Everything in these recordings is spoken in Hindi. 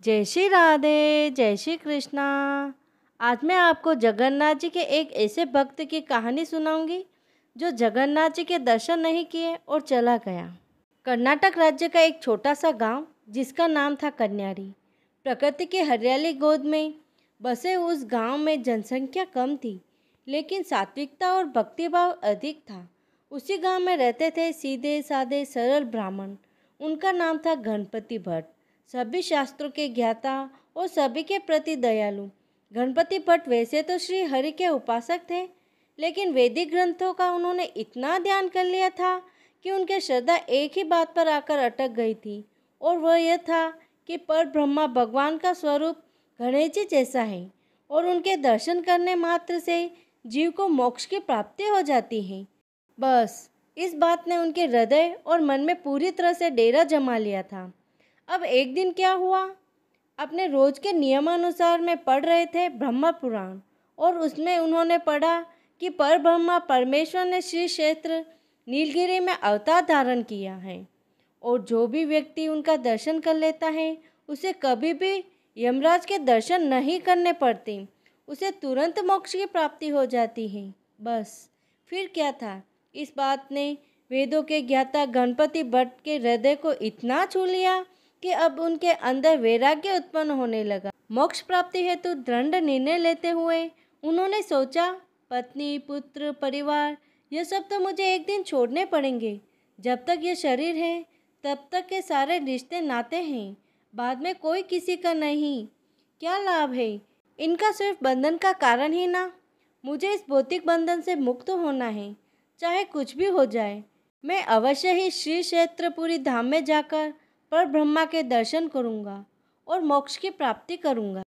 जय श्री राधे, जय श्री कृष्णा। आज मैं आपको जगन्नाथ जी के एक ऐसे भक्त की कहानी सुनाऊंगी जो जगन्नाथ जी के दर्शन नहीं किए और चला गया। कर्नाटक राज्य का एक छोटा सा गांव जिसका नाम था कन्यारी। प्रकृति की हरियाली गोद में बसे उस गांव में जनसंख्या कम थी, लेकिन सात्विकता और भक्तिभाव अधिक था। उसी गांव में रहते थे सीधे साधे सरल ब्राह्मण। उनका नाम था गणपति भट्ट। सभी शास्त्रों के ज्ञाता और सभी के प्रति दयालु। गणपति भट्ट वैसे तो श्री हरि के उपासक थे, लेकिन वैदिक ग्रंथों का उन्होंने इतना ध्यान कर लिया था कि उनकी श्रद्धा एक ही बात पर आकर अटक गई थी, और वह यह था कि पर ब्रह्मा भगवान का स्वरूप गणेश जी जैसा है और उनके दर्शन करने मात्र से जीव को मोक्ष की प्राप्ति हो जाती है। बस इस बात ने उनके हृदय और मन में पूरी तरह से डेरा जमा लिया था। अब एक दिन क्या हुआ, अपने रोज के नियमानुसार में पढ़ रहे थे ब्रह्म पुराण, और उसमें उन्होंने पढ़ा कि पर ब्रह्मा परमेश्वर ने श्री क्षेत्र नीलगिरी में अवतार धारण किया है, और जो भी व्यक्ति उनका दर्शन कर लेता है उसे कभी भी यमराज के दर्शन नहीं करने पड़ते, उसे तुरंत मोक्ष की प्राप्ति हो जाती है। बस फिर क्या था, इस बात ने वेदों के ज्ञाता गणपति भट्ट के हृदय को इतना छू लिया कि अब उनके अंदर वैराग्य उत्पन्न होने लगा। मोक्ष प्राप्ति हेतु दृढ़ निर्णय लेते हुए उन्होंने सोचा, पत्नी, पुत्र, परिवार, यह सब तो मुझे एक दिन छोड़ने पड़ेंगे। जब तक ये शरीर है तब तक के सारे रिश्ते नाते हैं, बाद में कोई किसी का नहीं। क्या लाभ है इनका, सिर्फ बंधन का कारण ही ना। मुझे इस भौतिक बंधन से मुक्त होना है, चाहे कुछ भी हो जाए। मैं अवश्य ही श्री क्षेत्रपुरी धाम में जाकर पर ब्रह्मा के दर्शन करूंगा और मोक्ष की प्राप्ति करूंगा।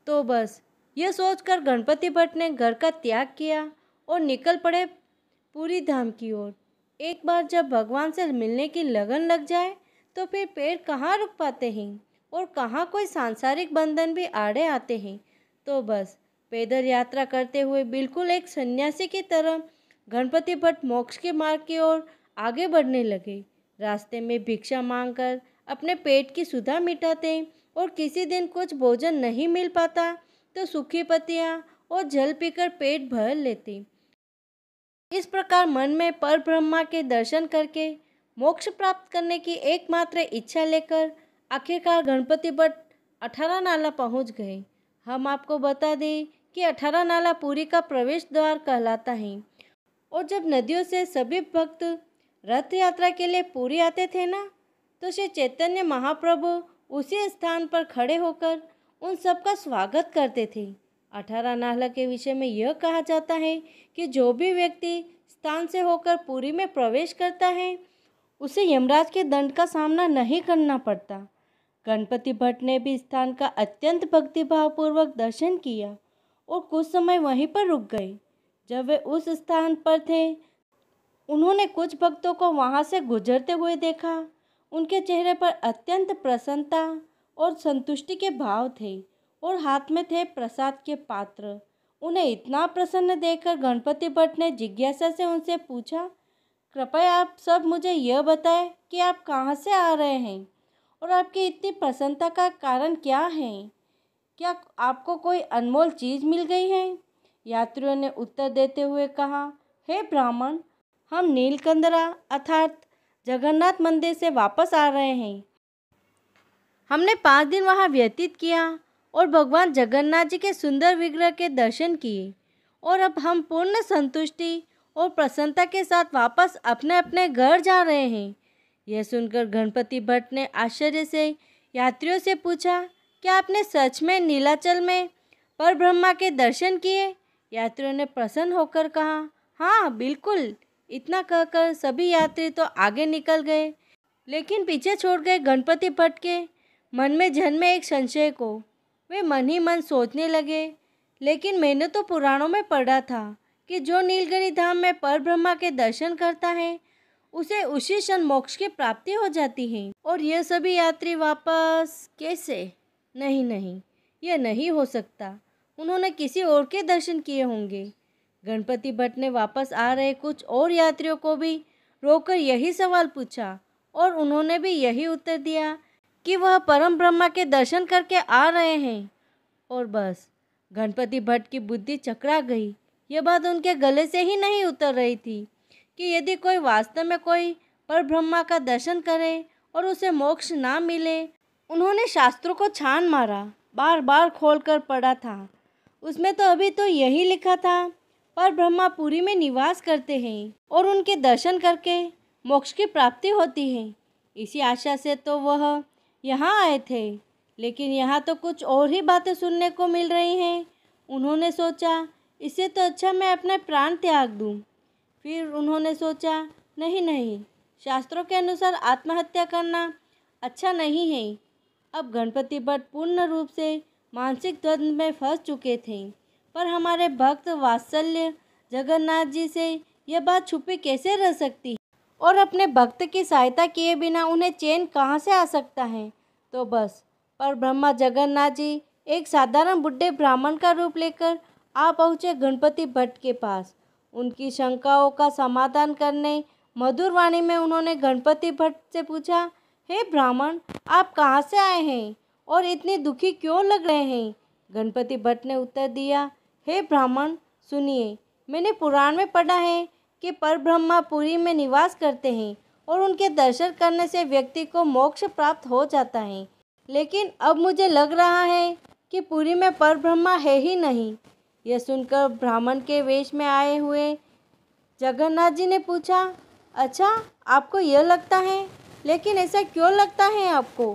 तो बस यह सोचकर गणपति भट्ट ने घर का त्याग किया और निकल पड़े पूरी धाम की ओर। एक बार जब भगवान से मिलने की लगन लग जाए तो फिर पैर कहाँ रुक पाते हैं, और कहाँ कोई सांसारिक बंधन भी आड़े आते हैं। तो बस पैदल यात्रा करते हुए बिल्कुल एक सन्यासी की तरह गणपति भट्ट मोक्ष के मार्ग की ओर आगे बढ़ने लगे। रास्ते में भिक्षा मांगकर अपने पेट की सुधा मिटाते, और किसी दिन कुछ भोजन नहीं मिल पाता तो सूखी पत्तियां और जल पीकर पेट भर लेते। इस प्रकार मन में पर ब्रह्मा के दर्शन करके मोक्ष प्राप्त करने की एकमात्र इच्छा लेकर आखिरकार गणपति भट्ट 18 नाला पहुंच गए। हम आपको बता दें कि 18 नाला पुरी का प्रवेश द्वार कहलाता है, और जब नदियों से सभी भक्त रथ यात्रा के लिए पुरी आते थे ना, तो श्री चैतन्य महाप्रभु उसी स्थान पर खड़े होकर उन सबका स्वागत करते थे। 18 नाला के विषय में यह कहा जाता है कि जो भी व्यक्ति स्थान से होकर पुरी में प्रवेश करता है उसे यमराज के दंड का सामना नहीं करना पड़ता। गणपति भट्ट ने भी स्थान का अत्यंत भक्तिभावपूर्वक दर्शन किया और कुछ समय वहीं पर रुक गए। जब वे उस स्थान पर थे, उन्होंने कुछ भक्तों को वहां से गुजरते हुए देखा। उनके चेहरे पर अत्यंत प्रसन्नता और संतुष्टि के भाव थे, और हाथ में थे प्रसाद के पात्र। उन्हें इतना प्रसन्न देखकर गणपति भट्ट ने जिज्ञासा से उनसे पूछा, कृपया आप सब मुझे यह बताएं कि आप कहाँ से आ रहे हैं और आपकी इतनी प्रसन्नता का कारण क्या है। क्या आपको कोई अनमोल चीज़ मिल गई है? यात्रियों ने उत्तर देते हुए कहा, हे ब्राह्मण, हम नीलकंदरा अर्थात जगन्नाथ मंदिर से वापस आ रहे हैं। हमने 5 दिन वहाँ व्यतीत किया और भगवान जगन्नाथ जी के सुंदर विग्रह के दर्शन किए, और अब हम पूर्ण संतुष्टि और प्रसन्नता के साथ वापस अपने अपने घर जा रहे हैं। यह सुनकर गणपति भट्ट ने आश्चर्य से यात्रियों से पूछा, क्या आपने सच में नीलाचल में पर ब्रह्मा के दर्शन किए? यात्रियों ने प्रसन्न होकर कहा, हाँ बिल्कुल। इतना कहकर सभी यात्री तो आगे निकल गए, लेकिन पीछे छोड़ गए गणपति भट्ट के मन में जन्मे एक संशय को। वे मन ही मन सोचने लगे, लेकिन मैंने तो पुराणों में पढ़ा था कि जो नीलगिरी धाम में पर ब्रह्मा के दर्शन करता है उसे उसी क्षण मोक्ष की प्राप्ति हो जाती है, और यह सभी यात्री वापस कैसे? नहीं नहीं, यह नहीं हो सकता। उन्होंने किसी और के दर्शन किए होंगे। गणपति भट्ट ने वापस आ रहे कुछ और यात्रियों को भी रोककर यही सवाल पूछा, और उन्होंने भी यही उत्तर दिया कि वह परम ब्रह्मा के दर्शन करके आ रहे हैं। और बस गणपति भट्ट की बुद्धि चकरा गई। यह बात उनके गले से ही नहीं उतर रही थी कि यदि कोई वास्तव में कोई पर ब्रह्मा का दर्शन करे और उसे मोक्ष ना मिले। उन्होंने शास्त्रों को छान मारा, बार बार खोलकर पढ़ा था। उसमें तो अभी तो यही लिखा था, पर ब्रह्मा पुरी में निवास करते हैं और उनके दर्शन करके मोक्ष की प्राप्ति होती है। इसी आशा से तो वह यहाँ आए थे, लेकिन यहाँ तो कुछ और ही बातें सुनने को मिल रही हैं। उन्होंने सोचा, इससे तो अच्छा मैं अपने प्राण त्याग दूँ। फिर उन्होंने सोचा, नहीं नहीं, शास्त्रों के अनुसार आत्महत्या करना अच्छा नहीं है। अब गणपति भट्ट पूर्ण रूप से मानसिक द्वंद्व में फंस चुके थे, पर हमारे भक्त वात्सल्य जगन्नाथ जी से यह बात छुपी कैसे रह सकती है, और अपने भक्त की सहायता किए बिना उन्हें चैन कहाँ से आ सकता है। तो बस पर ब्रह्मा जगन्नाथ जी एक साधारण बुढ़े ब्राह्मण का रूप लेकर आ पहुँचे गणपति भट्ट के पास। उनकी शंकाओं का समाधान करने मधुर वाणी में उन्होंने गणपति भट्ट से पूछा, हे ब्राह्मण, आप कहाँ से आए हैं और इतनी दुखी क्यों लग रहे हैं? गणपति भट्ट ने उत्तर दिया, हे ब्राह्मण, सुनिए, मैंने पुराण में पढ़ा है कि परब्रह्मा पुरी में निवास करते हैं और उनके दर्शन करने से व्यक्ति को मोक्ष प्राप्त हो जाता है। लेकिन अब मुझे लग रहा है कि पुरी में परब्रह्मा है ही नहीं। यह सुनकर ब्राह्मण के वेश में आए हुए जगन्नाथ जी ने पूछा, अच्छा, आपको यह लगता है, लेकिन ऐसा क्यों लगता है आपको?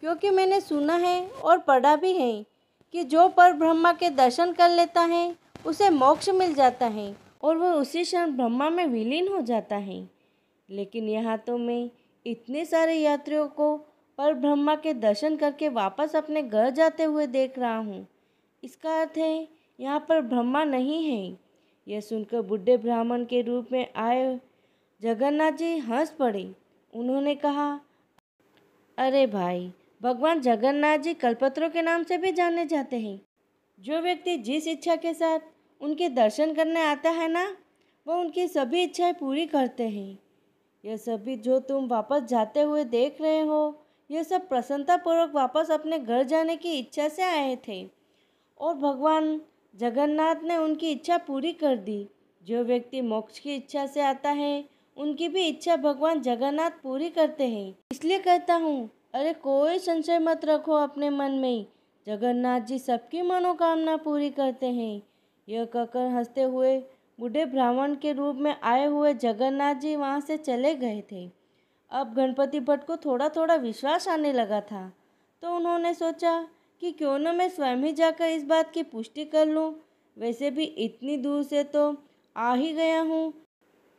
क्योंकि मैंने सुना है और पढ़ा भी है कि जो पर ब्रह्मा के दर्शन कर लेता है उसे मोक्ष मिल जाता है और वह उसी क्षण ब्रह्मा में विलीन हो जाता है। लेकिन यहाँ तो मैं इतने सारे यात्रियों को पर ब्रह्मा के दर्शन करके वापस अपने घर जाते हुए देख रहा हूँ। इसका अर्थ है यहाँ पर ब्रह्मा नहीं है। यह सुनकर बुढ़े ब्राह्मण के रूप में आए जगन्नाथ जी हंस पड़े। उन्होंने कहा, अरे भाई, भगवान जगन्नाथ जी कल्पतरु के नाम से भी जाने जाते हैं। जो व्यक्ति जिस इच्छा के साथ उनके दर्शन करने आता है ना, वो उनकी सभी इच्छाएं पूरी करते हैं। यह सभी जो तुम वापस जाते हुए देख रहे हो, यह सब प्रसन्नतापूर्वक वापस अपने घर जाने की इच्छा से आए थे और भगवान जगन्नाथ ने उनकी इच्छा पूरी कर दी। जो व्यक्ति मोक्ष की इच्छा से आता है, उनकी भी इच्छा भगवान जगन्नाथ पूरी करते हैं। इसलिए कहता हूँ, अरे कोई संशय मत रखो अपने मन में, जगन्नाथ जी सबकी मनोकामना पूरी करते हैं। यह कहकर हंसते हुए बूढ़े ब्राह्मण के रूप में आए हुए जगन्नाथ जी वहाँ से चले गए थे। अब गणपति भट्ट को थोड़ा थोड़ा विश्वास आने लगा था, तो उन्होंने सोचा कि क्यों न मैं स्वयं ही जाकर इस बात की पुष्टि कर लूँ। वैसे भी इतनी दूर से तो आ ही गया हूँ,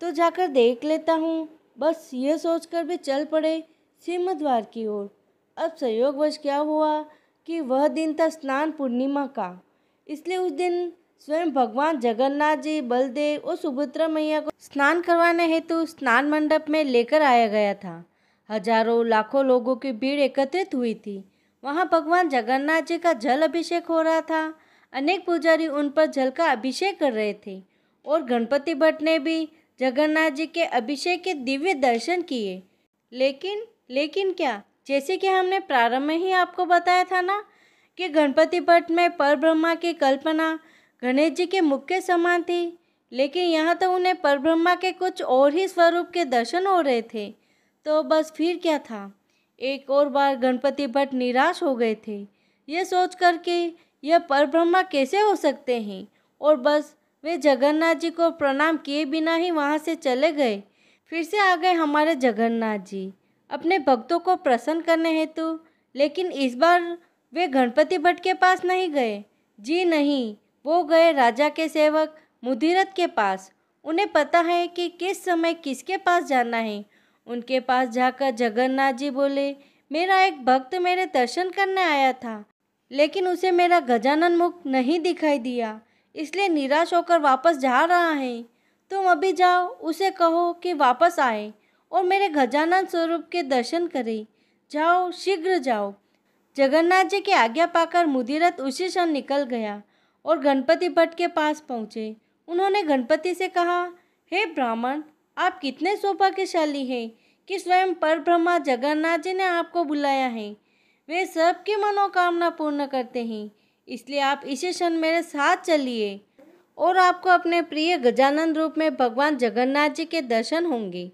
तो जाकर देख लेता हूँ। बस ये सोचकर भी चल पड़े सिंहद्वार की ओर। अब संयोगवश क्या हुआ कि वह दिन था स्नान पूर्णिमा का, इसलिए उस दिन स्वयं भगवान जगन्नाथ जी, बलदेव और सुभद्रा मैया को स्नान करवाने हेतु स्नान मंडप में लेकर आया गया था। हजारों लाखों लोगों की भीड़ एकत्रित हुई थी। वहाँ भगवान जगन्नाथ जी का जल अभिषेक हो रहा था। अनेक पुजारी उन पर जल का अभिषेक कर रहे थे और गणपति भट्ट ने भी जगन्नाथ जी के अभिषेक के दिव्य दर्शन किए। लेकिन क्या, जैसे कि हमने प्रारंभ में ही आपको बताया था ना कि गणपति भट्ट में परब्रह्मा की कल्पना गणेश जी के मुख के समान थी, लेकिन यहाँ तो उन्हें परब्रह्मा के कुछ और ही स्वरूप के दर्शन हो रहे थे। तो बस फिर क्या था, एक और बार गणपति भट्ट निराश हो गए थे, ये सोच कर के यह परब्रह्मा कैसे हो सकते हैं, और बस वे जगन्नाथ जी को प्रणाम किए बिना ही वहाँ से चले गए। फिर से आ गए हमारे जगन्नाथ जी अपने भक्तों को प्रसन्न करने हेतु, लेकिन इस बार वे गणपति भट्ट के पास नहीं गए। जी नहीं, वो गए राजा के सेवक मुदिरथ के पास। उन्हें पता है कि किस समय किसके पास जाना है। उनके पास जाकर जगन्नाथ जी बोले, मेरा एक भक्त मेरे दर्शन करने आया था, लेकिन उसे मेरा गजानन मुख नहीं दिखाई दिया, इसलिए निराश होकर वापस जा रहा है। तुम अभी जाओ, उसे कहो कि वापस आए और मेरे गजानन स्वरूप के दर्शन करे। जाओ, शीघ्र जाओ। जगन्नाथ जी की आज्ञा पाकर मुदिरथ उसी क्षण निकल गया और गणपति भट्ट के पास पहुँचे। उन्होंने गणपति से कहा, हे ब्राह्मण, आप कितने सौभाग्यशाली हैं कि स्वयं परब्रह्मा जगन्नाथ जी ने आपको बुलाया है। वे सबकी मनोकामना पूर्ण करते हैं। इसलिए आप इसी क्षण मेरे साथ चलिए और आपको अपने प्रिय गजानन रूप में भगवान जगन्नाथ जी के दर्शन होंगे।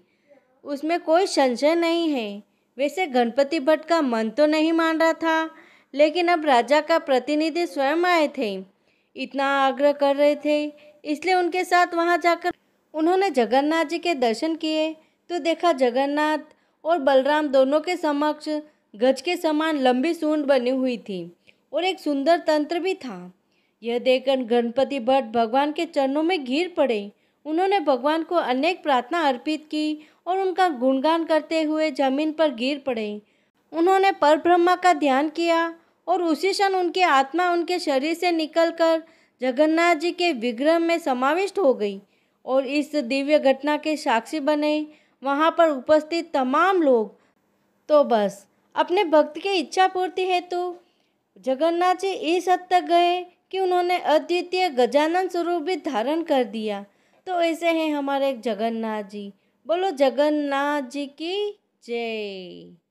उसमें कोई संशय नहीं है। वैसे गणपति भट्ट का मन तो नहीं मान रहा था, लेकिन अब राजा का प्रतिनिधि स्वयं आए थे, इतना आग्रह कर रहे थे, इसलिए उनके साथ वहां जाकर उन्होंने जगन्नाथ जी के दर्शन किए तो देखा जगन्नाथ और बलराम दोनों के समक्ष गज के समान लंबी सूंड बनी हुई थी और एक सुंदर तंत्र भी था। यह देखकर गणपति भट्ट भगवान के चरणों में गिर पड़े। उन्होंने भगवान को अनेक प्रार्थना अर्पित की और उनका गुणगान करते हुए जमीन पर गिर पड़े। उन्होंने परब्रह्मा का ध्यान किया और उसी क्षण उनकी आत्मा उनके शरीर से निकलकर जगन्नाथ जी के विग्रह में समाविष्ट हो गई और इस दिव्य घटना के साक्षी बने वहाँ पर उपस्थित तमाम लोग। तो बस अपने भक्त की इच्छा पूर्ति हेतु जगन्नाथ जी इस हद तक गए कि उन्होंने अद्वितीय गजानन स्वरूप भी धारण कर दिया। तो ऐसे हैं हमारे जगन्नाथ जी। बोलो जगन्नाथ जी की जय।